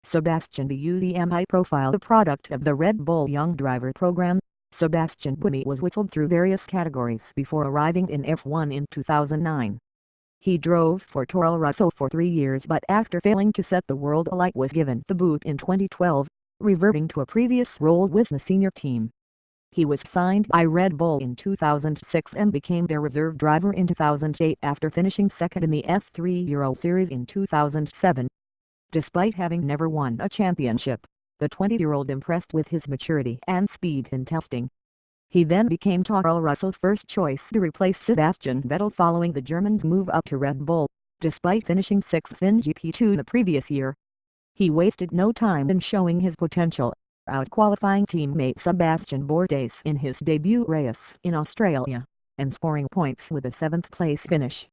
Sebastien Buemi profile. The product of the Red Bull Young Driver program, Sebastien Buemi was whittled through various categories before arriving in F1 in 2009. He drove for Toro Rosso for 3 years, but after failing to set the world alight was given the boot in 2012, reverting to a previous role with the senior team. He was signed by Red Bull in 2006 and became their reserve driver in 2008 after finishing second in the F3 Euro Series in 2007. Despite having never won a championship, the 20-year-old impressed with his maturity and speed in testing. He then became Toro Rosso's first choice to replace Sebastian Vettel following the German's move up to Red Bull, despite finishing 6th in GP2 the previous year. He wasted no time in showing his potential, out-qualifying teammate Sebastien Buemi in his debut race in Australia, and scoring points with a 7th-place finish.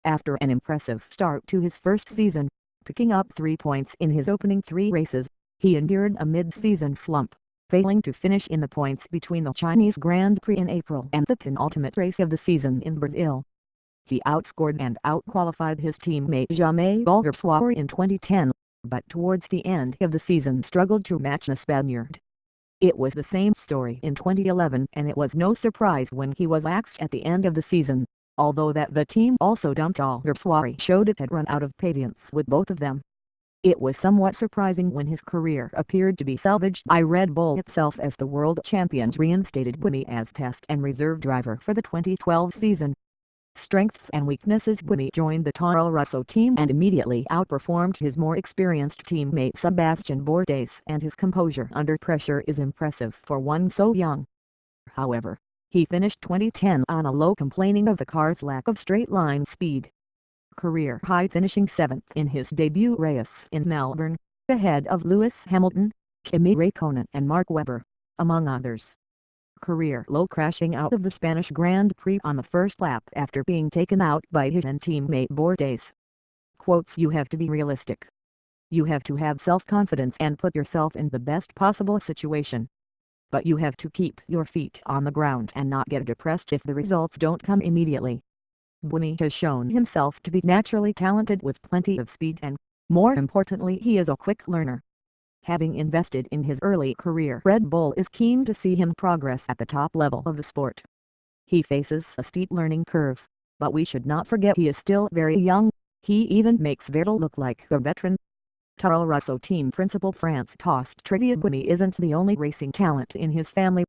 After an impressive start to his first season, picking up 3 points in his opening 3 races, he endured a mid-season slump, failing to finish in the points between the Chinese Grand Prix in April and the penultimate race of the season in Brazil. He outscored and outqualified his teammate Jaime Alguersuari in 2010, but towards the end of the season struggled to match the Spaniard. It was the same story in 2011, and it was no surprise when he was axed at the end of the season, although that the team also dumped Alguersuari showed it had run out of patience with both of them. It was somewhat surprising when his career appeared to be salvaged by Red Bull itself, as the world champions reinstated Buemi as test and reserve driver for the 2012 season. Strengths and weaknesses. Buemi joined the Toro Rosso team and immediately outperformed his more experienced teammate Sebastien Buemi, and his composure under pressure is impressive for one so young. However, he finished 2010 on a low, complaining of the car's lack of straight-line speed. Career high, finishing 7th in his debut race in Melbourne, ahead of Lewis Hamilton, Kimi Raikkonen and Mark Webber, among others. Career low, crashing out of the Spanish Grand Prix on the first lap after being taken out by his teammate Buemi. Quotes: "You have to be realistic. You have to have self-confidence and put yourself in the best possible situation. But you have to keep your feet on the ground and not get depressed if the results don't come immediately." Buemi has shown himself to be naturally talented with plenty of speed, and, more importantly, he is a quick learner. Having invested in his early career, Red Bull is keen to see him progress at the top level of the sport. He faces a steep learning curve, but we should not forget he is still very young. He even makes Vettel look like a veteran. Toro Rosso team principal France tossed trivia: Buemi isn't the only racing talent in his family.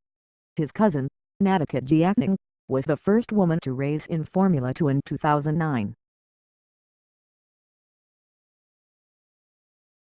His cousin, Natica Giacchini, was the first woman to race in Formula 2 in 2009.